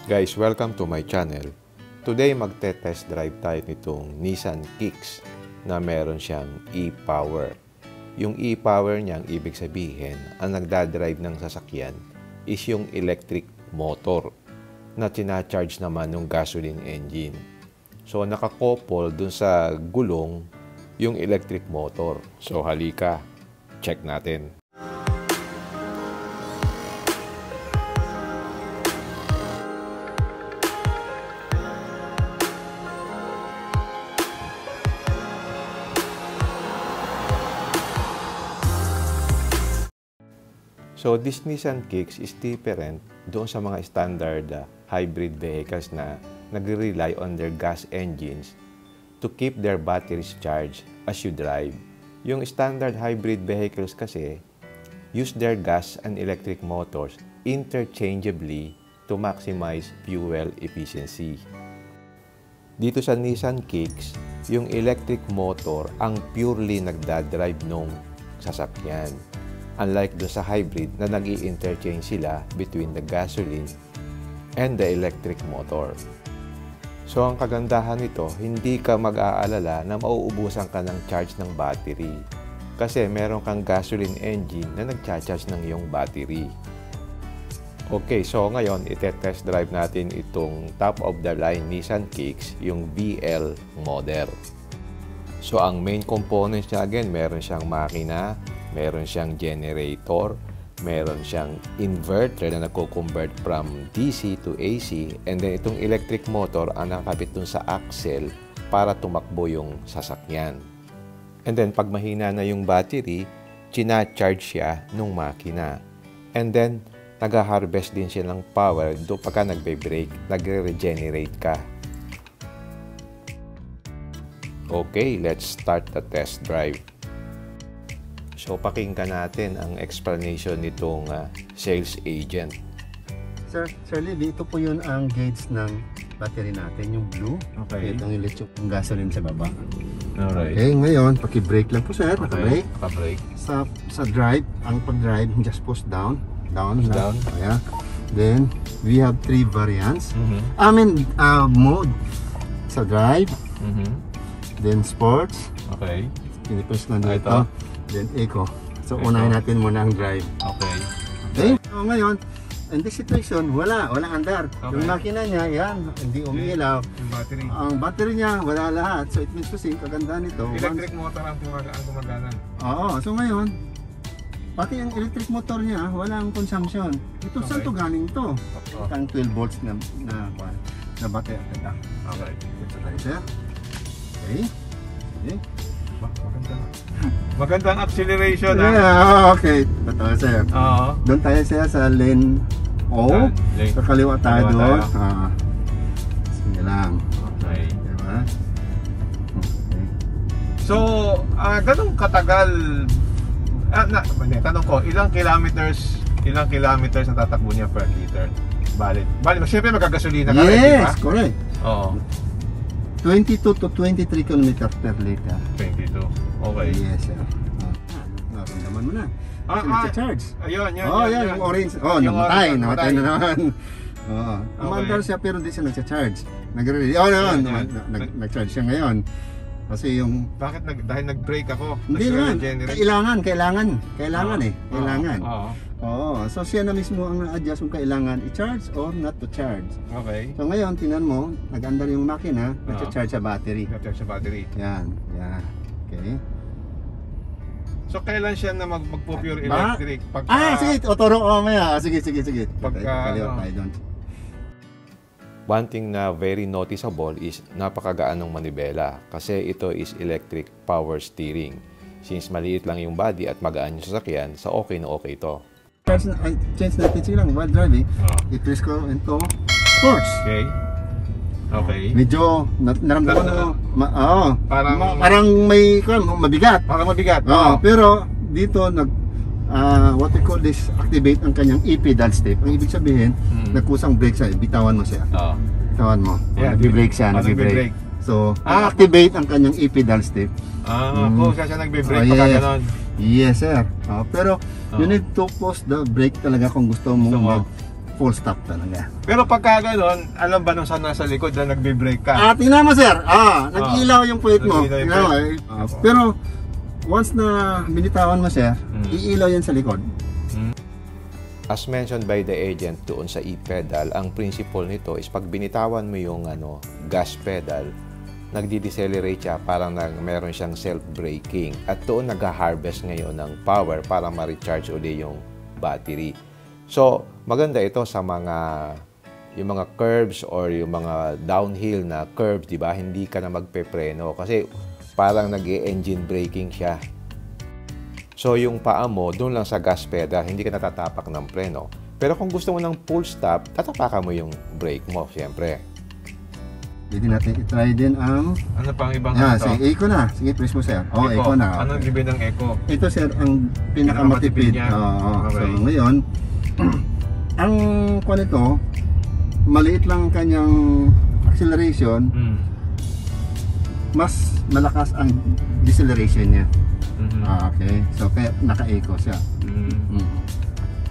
Guys, welcome to my channel. Today magte-test drive tayo nitong Nissan Kicks na meron siyang e-power. Yung e-power niyang ibig sabihin, ang nagdadrive ng sasakyan is yung electric motor na tina-charge naman ng gasoline engine. So nakakopol dun sa gulong yung electric motor. So halika, check natin. So, this Nissan Kicks is different doon sa mga standard hybrid vehicles na nagre-rely on their gas engines to keep their batteries charged as you drive. Yung standard hybrid vehicles kasi use their gas and electric motors interchangeably to maximize fuel efficiency. Dito sa Nissan Kicks, yung electric motor ang purely nagdadrive nung sasakyan. Unlike doon sa hybrid na nag-i-interchange sila between the gasoline and the electric motor. So ang kagandahan nito, hindi ka mag-aalala na mauubusan ka ng charge ng battery. Kasi meron kang gasoline engine na nag-charge ng iyong battery. Okay, so ngayon ite-test drive natin itong top of the line Nissan Kicks, yung VL model. So ang main components niya again, meron siyang makina, meron siyang generator, meron siyang inverter na nagko-convert from DC to AC, and then itong electric motor ang nakakabit dun sa axle para tumakbo yung sasakyan. And then pag mahina na yung battery, china-charge siya nung makina. And then nag-harvest din siya ng power do pagka nagbe-brake, nagre-regenerate ka. Okay, let's start the test drive. So, pakinggan natin ang explanation nitong sales agent. Sir Lily, ito po yun ang gauge ng battery natin, yung blue. Okay. Ito yung yung gasoline sa baba. Alright. Okay, ngayon, paki-brake lang po sir. Okay. Naka-brake. Sa drive, ang pag-drive, just push down. Down. Ayan. Then, we have 3 variants. Mode. Sa drive. Then, sports. Okay. Pinipus na dito. Then eco. So unahin natin muna ang drive. Okay. So ngayon, in this situation, walang andar. Okay. Yung makina niya, yan, hindi umiilaw. Yung battery. Ang battery niya, wala lahat. So it means to say, kaganda nito. Electric motor ang gumagana. Oo. So ngayon, pati yung electric motor niya, walang consumption. Ito, saan to galing to? Ang 12 volts na battery. Okay. Ito tayo, sir. Okay. Magandang acceleration. Okay. Ito sir. Doon tayo sir sa lane O. Sa kaliwa tayo doon. Sige lang. Okay. Diba? Okay. So, ganun katagal? Tanong ko, ilang kilometers ang tatakbo niya per liter? Bali, siyempre magkagasolina ka rin, di ba? Yes, correct. Oo. 22 to 23 km per liter. 22. Okay. Yes, sir. Naramdaman mo na. Kasi nagcha-charge. Ayun, yan. Yung orange. Namatay na naman. Umandar Okay. siya pero hindi siya nagcha-charge. Nag-charge siya ngayon. Kasi yung... Bakit dahil nag-break ako? Hindi naman. Kailangan. Kailangan. Oo. So siya na mismo ang na-adjust kung kailangan i-charge or not to charge. Okay. So ngayon, tingnan mo, nag-andar yung makina, nag-charge sa battery. Nag-charge sa battery. Yan. Okay. So kailan siya na magpo-pure electric? Sige, otoro maya. Sige. Pagka tayo doon. One thing na very noticeable is napakagaan ng manibela kasi ito is electric power steering. Since maliit lang yung body at magaan yung sasakyan, sa okay na okay ito. Change natin silang while driving. I-press ko into sports. Okay. Medyo naramdaman ko parang may mabigat. Parang mabigat. Pero dito what we call this, activate ang kanyang e-pedal step. Ang ibig sabihin, nagkusang brake siya, bitawan mo siya. Bitawan mo. Nagbe-brake siya, nagbe-brake. So, activate ang kanyang e-pedal step. Kung siya nagbe-brake pagka ganon. Yes, sir. Pero you need to pause the brake talaga kung gusto mong full stop talaga. Pero pagka gano'n, alam ba nung saan nasa likod na nagbe-brake ka? Tingnan mo sir, nag-ilaw yung puwit mo. Nag-ilaw yung Tingnan mo, pero once na binitawan mo sir, iilaw yan sa likod. As mentioned by the agent doon sa e-pedal, ang principle nito is pag binitawan mo yung gas pedal, nagdi-decelerate siya, parang meron siyang self-braking. At doon nag-harvest ngayon ng power para ma-recharge uli yung battery. So, maganda ito sa yung mga curves or yung mga downhill na curves, di ba? Hindi ka na magpepreno kasi parang nag-engine braking siya. So, yung paa mo, doon lang sa gas pedal, hindi ka natatapak ng preno. Pero kung gusto mo ng full stop, tatapakan mo yung brake mo, siyempre. Pwede natin i-try din ang... Ano pang ibang Sige, eco na. Sige, press mo sir. Eco na. Anong ibig ng eco? Ito sir, ang pinakamatipid. Okay. So, ngayon, ang nito, maliit lang kanyang acceleration, mas malakas ang deceleration niya. Okay. So, kaya naka-eco siya.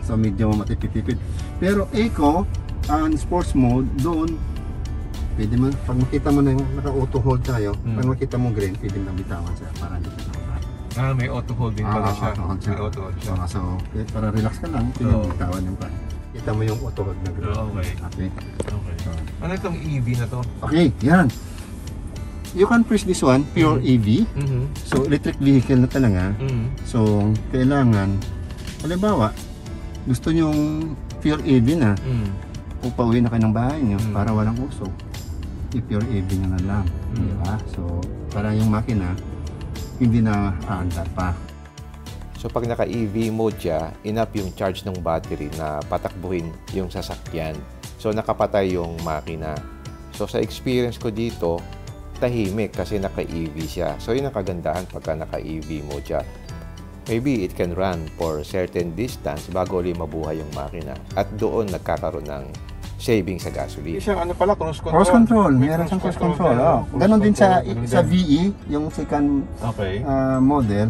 So, medyo matipid-tipid. Pero eco, ang sports mode, doon, pwede mo, pag makita mo na yung naka-auto hold tayo, pag makita mo green, pwede mo bitawan siya para hindi ka naman. May auto hold din pala siya. May auto hold siya. So, para relax ka lang, pwede mo bitawan yung pan. Kita mo yung auto hold na green. Okay. Ano itong EV na to? Okay, yan. You can press this one, pure EV. So, electric vehicle na talaga. So, kailangan, halimbawa, gusto nyong pure EV na, upauwi na kayo ng bahay nyo para walang usok. I-pure EV nyo na lang. Diba? So, para yung makina, hindi na aandar pa. So, pag naka-EV mode siya, enough yung charge ng battery na patakbuhin yung sasakyan. So, nakapatay yung makina. So, sa experience ko dito, tahimik kasi naka-EV siya. So, yun ang kagandahan pagka naka-EV mode siya. Maybe it can run for certain distance bago ulit mabuhay yung makina. At doon nagkakaroon ng saving sa gasoline. Siyang ano pala, cruise control. Cruise control. Meron siyang cruise control. Ganon din sa VE, yung second model.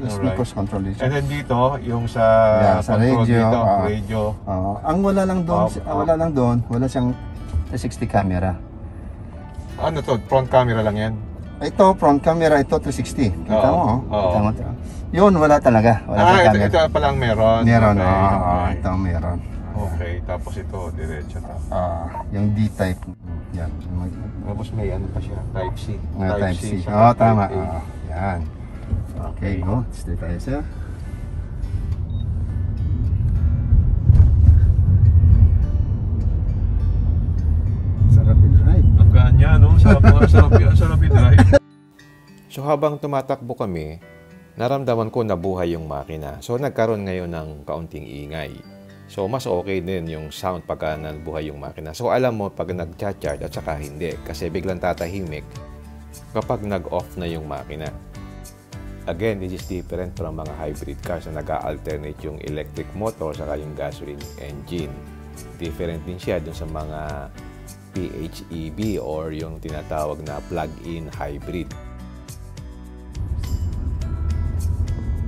May cruise control din siya. And then dito, yung sa radio. Dito, radio. Ang wala lang doon, wala siyang 360 camera. Ano to? Front camera lang yan? Ito, front camera, ito 360. Kita mo, Kita mo. Yun, wala talaga. Ito palang meron. Meron, ito meron. Okay, tapos ito, diretso ta. Yung D-type. Yan. Tapos may ano pa siya, Type-C. Type-C. Tama. Yan. Okay, go. Stay tayo siya. Sarap i-drive. Ang ganya, no? Sarap i-drive. So, habang tumatakbo kami, naramdaman ko na buhay yung makina. So, nagkaroon ngayon ng kaunting ingay. So, mas okay din yung sound pagka nabuhay yung makina. So, alam mo pag nag-charge at saka hindi. Kasi biglang tatahimik kapag nag-off na yung makina. Again, this is different from mga hybrid cars na nag-alternate yung electric motor saka yung gasoline engine. Different din siya dun sa mga PHEV or yung tinatawag na plug-in hybrid.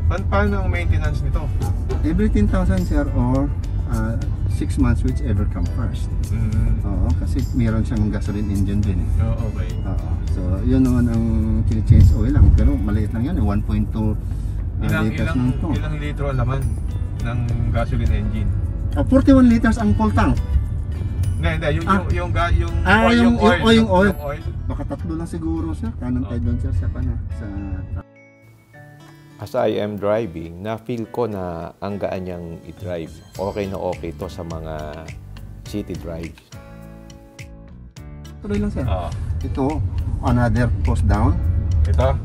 Paano ang maintenance nito? Every 10,000 sir or 6 months whichever come first. Oo, kasi meron siyang gasoline engine din eh. Okay. So, yun naman ang change oil lang. Pero maliit lang yan, 1.2 liters lang ito. Ilang litro ang laman ng gasoline engine? 41 liters ang full tank. Hindi, yung oil. Baka 3 lang siguro sir. Kanan tayo doon sir sa As I am driving, na-feel ko na ang gaan niyang i-drive. Okay na okay to sa mga city drives. Tuloy lang sir. Ito, another post down. Ito?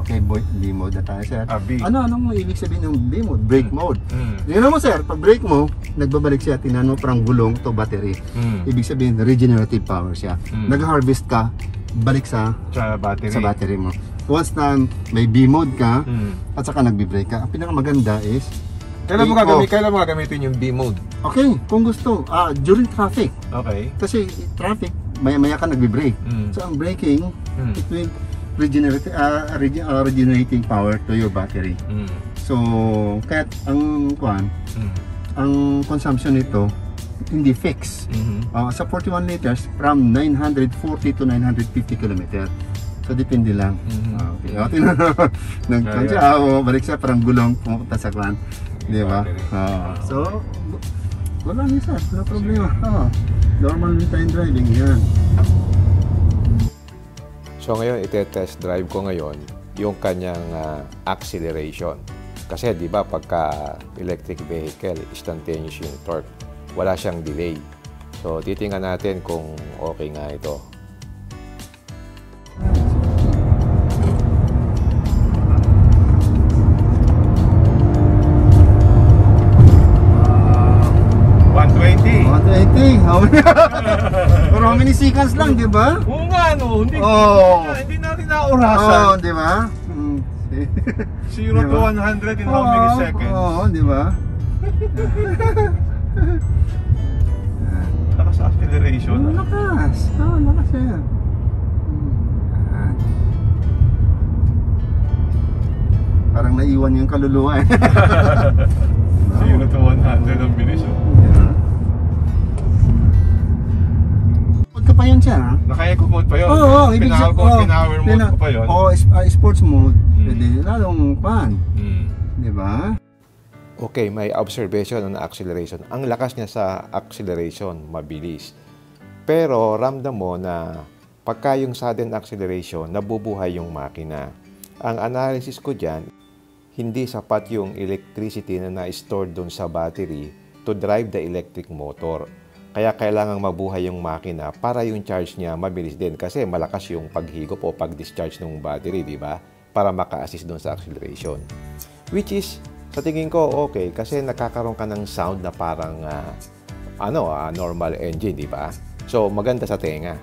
Okay, B mode na tayo sir. B. Anong ibig sabihin ng B mode? Brake mode. Tingnan mo sir, pag brake mo, nagbabalik siya, tingnan mo parang gulong to battery. Ibig sabihin, regenerative power siya. Nag-harvest ka, balik sa battery mo. Once na may B mode ka, at saka nagbi-brake ka, ang pinakamaganda is kailan mo gagamitin yung B mode? Okay, kung gusto, during traffic. Okay. Kasi traffic, maya-maya ka nagbi-brake. So ang braking, it will regenerating power to your battery. So, kahit ang consumption nito, hindi fix. Sa 41 liters, from 940 to 950 km. So, depende lang. Okay. Balik siya, parang gulong pumunta sa kwan. Di ba? So, wala niya sir, wala problema. Normal time driving yan. So ngayon, ite-test drive ko ngayon yung kanyang acceleration. Kasi di ba pagka electric vehicle, instantaneous yung torque. Wala siyang delay. So titingnan natin kung okay nga ito. For how many seconds lang, di ba? Oo nga, no. Hindi natin naurasan. Oo, di ba? 0 to 100 in how many seconds? Oo, di ba? Lakas acceleration. Lakas. Lakas yan. Parang naiwan yung kaluluwa. 0 to 100 ang bilis. Pa yun siya, ha? Naka-eco mode pa yun. Oo, ibig sabihin. Pinower mode ko pa yun. Sports mode. Pwede lalong pan. Di ba? Okay, may observation on acceleration. Ang lakas niya sa acceleration, mabilis. Pero ramdam mo na pagka yung sudden acceleration, nabubuhay yung makina. Ang analysis ko dyan, hindi sapat yung electricity na na-store doon sa battery to drive the electric motor. Kaya kailangang mabuhay yung makina para yung charge niya mabilis din kasi malakas yung paghigop o pag-discharge ng battery, di ba? Para maka-assist doon sa acceleration. Which is, sa tingin ko, okay kasi nakakaroon ka ng sound na parang normal engine, di ba? So, maganda sa tenga.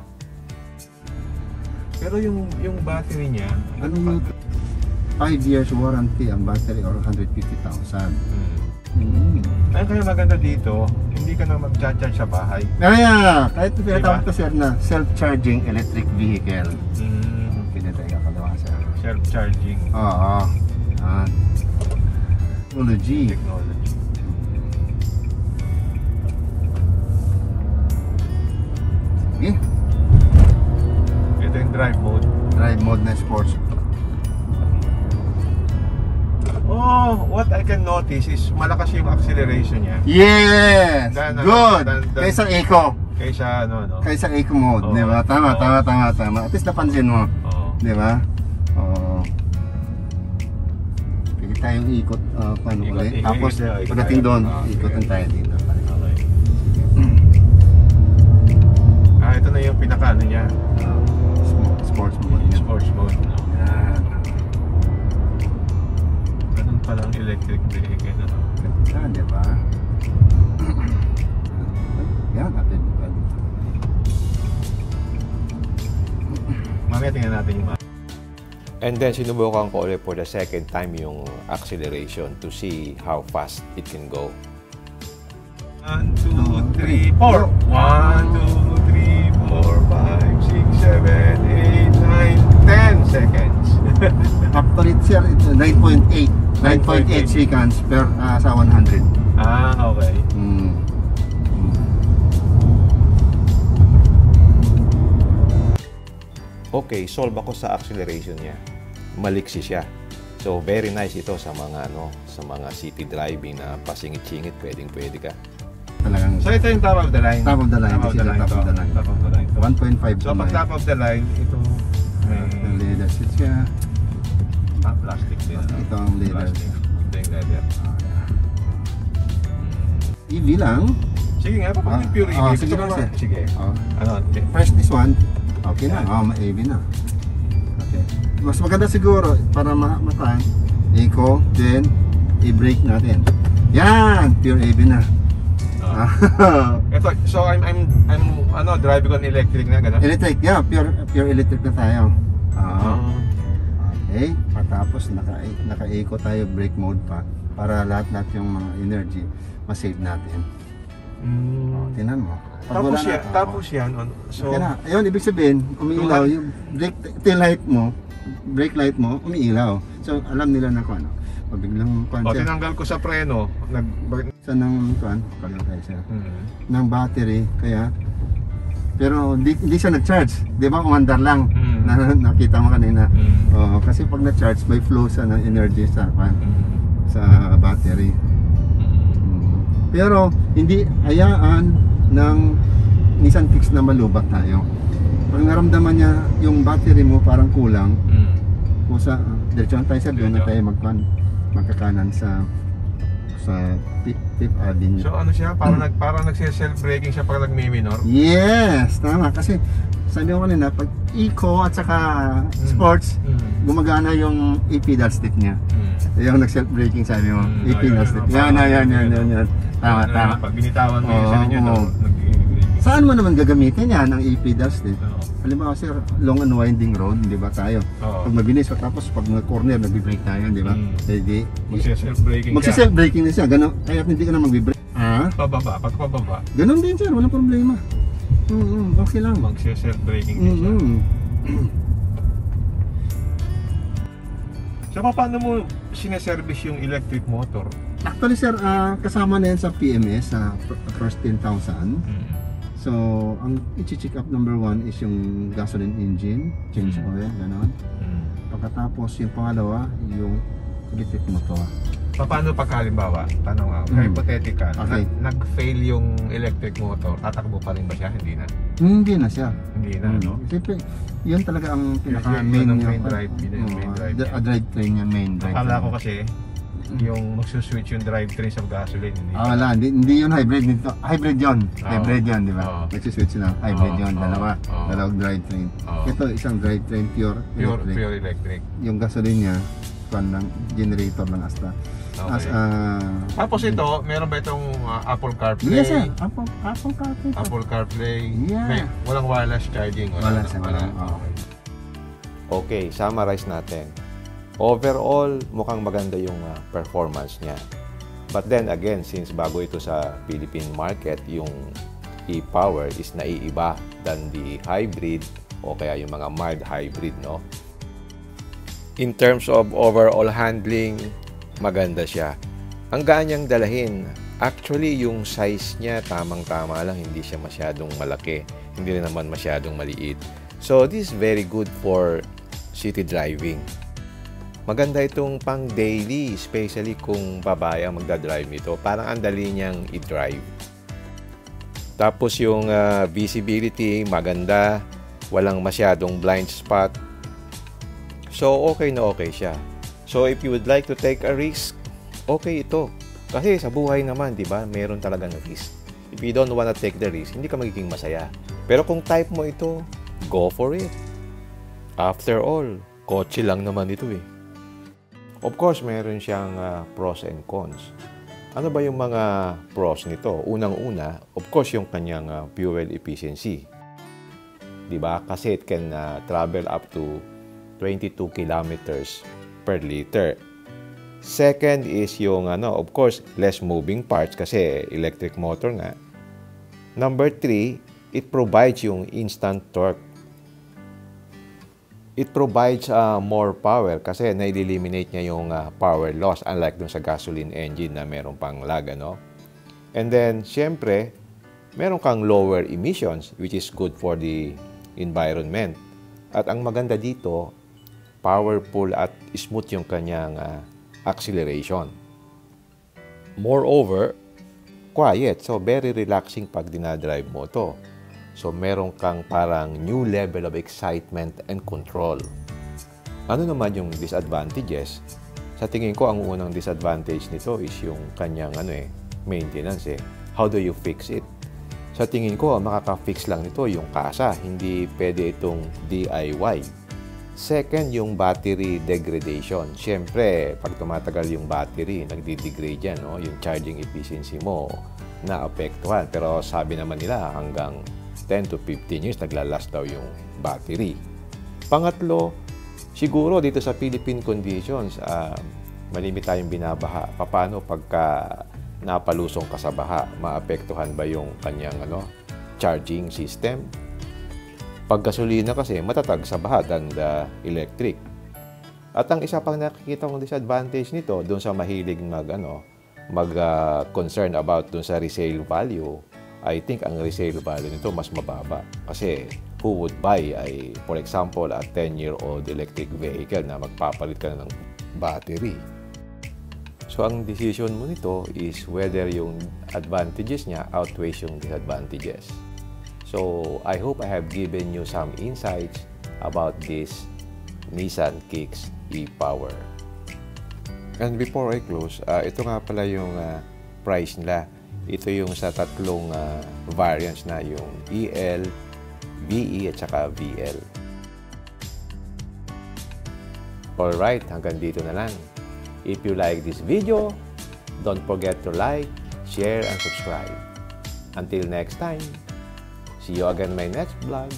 Pero yung battery niya, 5 years warranty ang battery or 150,000. Ay, kaya maganda dito, hindi ka na mag-charge sa bahay. Kahit pinatawag ito sir na self-charging electric vehicle. Pinatawag ka naman sir. Self-charging. Oo. Technology. Sige. Ito yung drive mode. Drive mode na sports. Oh, what I can notice is malakas yung acceleration niya. Yes! Good! Kaysa eco. Kaysa Kaysa eco mode, di ba? Tama. At least napansin mo. Di ba? Pwede tayong ikot ulit. Tapos, pagdating doon, ikotin tayo dito. Ito na yung pinaka niya. Sports mode. Sports mode. Palang electric vehicle di ba? Yan, natin. Mamaya tingnan natin yung And then, sinubukan ko ulit for the second time yung acceleration to see how fast it can go. 1, 2, 3, 4. 1, 2, 3, 4, 5, 6, 7, 8, 9, 10 seconds. Actually, sir, ito 9.8 seconds per sa 100. Okay. Okay, solve ako sa acceleration niya. Maliksi siya. So, very nice ito sa mga city driving na pasingit-singit, pwede ka. Talagang So, ito yung top of the line. Top of the line. Top of the line. Top of the line. 1.5. So, pag top of the line, ito may leather seats siya. Plastic din. Ito ang leather. Ito yung leather. EV lang. Sige nga, paano yung pure EV? Sige lang sir. Sige. First this one. Okay na. EV na. Okay. Mas maganda siguro para matan. Eco, then i-brake natin. Yan, pure EV na. Ito, so I'm driving on electric na ganun. Electric, yeah, pure electric na tayo. Okay, patapos naka-eco tayo, brake mode pa para lahat yung mga energy ma-save natin. Tingnan mo. Tapos yan, so ayun, ibig sabihin, umiilaw yung brake light mo, umiilaw. So alam nila na kung ano. Biglang kuan O, siya. tinanggal ko sa preno. Sa ng kuan, sir. Ng battery, kaya pero hindi siya nag-charge. 'Di ba? Umandar lang. Nakita mo kanina. Oo, kasi pag na-charge, may flow sa ng energy sa kuan, sa battery. Pero hindi hayaan ng Nissan Kicks na malubat tayo. Pag naramdaman niya yung battery mo parang kulang, kusa diretso tayo sa doon na tayo magkakanan sa Fifth Avenue. So ano siya? Parang nagse-self-braking siya pag nagmi-minor? Yes, tama. Kasi sabi ko kanina, pag eco at saka sports, gumagana yung e-pedal stick niya. Yung nag-self-braking sabi mo, e-pedal stick. Yan. Tama. Pag binitawan mo yung isa niya, nag-braking. Saan mo naman gagamitin yan, ang e-pedal stick? Halimbawa sir, long and winding road, di ba tayo? Pag mabilis, tapos pag corner, nag-brake tayo, di ba? Hindi. Magse-self-braking siya. Magse-self-braking na siya, ganun, kaya hindi ka na mag-brake. Pag pababa. Ganun din sir, walang problema. Okay lang. Magse-self-braking din siya. So paano mo sineservice yung electric motor? Actually sir, kasama na yan sa PMS, sa first 10,000. So, ang i-check up number 1 is yung gasoline engine, change oil, gano'n. Pagkatapos yung pangalawa, yung electric motor. Paano pag halimbawa, tanong ako, hypothetical, nag-fail yung electric motor, tatakbo pa rin ba siya? Hindi na? Hindi na siya. Hindi na, no? Siyempre, yun talaga ang pinaka-main main drive. drivetrain niya, main drive. Akala ko kasi, yung magsuswitch yung drivetrain sa gasoline. Hindi yun hybrid. Hybrid yun. Hybrid yun, di ba? Magsuswitch na. Hybrid yun. Dalawang drivetrain. Ito, isang drivetrain, pure electric. Yung gasoline niya, generator lang hasta. Tapos ito, meron ba itong Apple CarPlay? Yes, sir. Apple CarPlay. Apple CarPlay. Yeah. Walang wireless charging. Wala. Okay, summarize natin. Overall, mukhang maganda yung performance niya. But then again, since bago ito sa Philippine market, yung e-power is naiiba than the hybrid o kaya yung mga mild hybrid, no? In terms of overall handling, maganda siya. Ang gaan niyang dalahin. Actually, yung size niya tamang-tama lang, hindi siya masyadong malaki, hindi rin naman masyadong maliit. So, this is very good for city driving. Maganda itong pang daily, especially kung babae ang magdadrive nito. Parang ang dali niyang i-drive. Tapos yung visibility, maganda. Walang masyadong blind spot. So, okay na okay siya. So, if you would like to take a risk, okay ito. Kasi sa buhay naman, di ba, meron talagang risk. If you don't wanna take the risk, hindi ka magiging masaya. Pero kung type mo ito, go for it. After all, kotse lang naman ito eh. Of course, meron siyang pros and cons. Ano ba yung mga pros nito? Unang-una, of course, yung kanyang fuel efficiency. Diba? Kasi it can travel up to 22 kilometers per liter. Second is yung, of course, less moving parts kasi electric motor nga. Number 3, it provides yung instant torque. It provides more power kasi na-eliminate niya yung power loss unlike dun sa gasoline engine na meron pang lag, ano? And then, syempre, meron kang lower emissions which is good for the environment. At ang maganda dito, powerful at smooth yung kanyang acceleration. Moreover, quiet. So, very relaxing pag dinadrive mo to. So, meron kang parang new level of excitement and control. Ano naman yung disadvantages? Sa tingin ko, ang unang disadvantage nito is yung kanyang maintenance. How do you fix it? Sa tingin ko, makaka-fix lang nito yung kasa. Hindi pwede itong DIY. Second, yung battery degradation. Siyempre, pag tumatagal yung battery, nagdi-degrade yan. No? Yung charging efficiency mo, naapektuhan. Pero sabi naman nila, hanggang 10 to 15 years, naglalast daw yung battery. Pangatlo, siguro dito sa Philippine conditions, malimit tayong binabaha. Paano pagka napalusong ka sa baha, maapektuhan ba yung kanyang charging system? Pag gasolina kasi, matatag sa baha than the electric. At ang isa pang nakikita kong disadvantage nito, doon sa mahilig concern about doon sa resale value, I think ang resale value nito mas mababa. Kasi who would buy ay, for example, a 10-year-old electric vehicle na magpapalit ka ng battery. So ang decision mo nito is whether yung advantages niya outweighs yung disadvantages. So I hope I have given you some insights about this Nissan Kicks e-Power. And before I close, ito nga pala yung price nila. Ito yung sa tatlong variants na yung EL, VE at saka VL. Alright, hanggang dito na lang. If you like this video, don't forget to like, share, and subscribe. Until next time, see you again in my next vlog.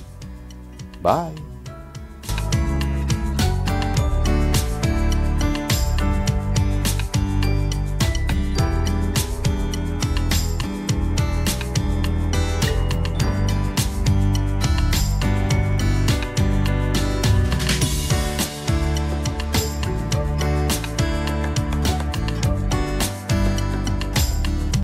Bye!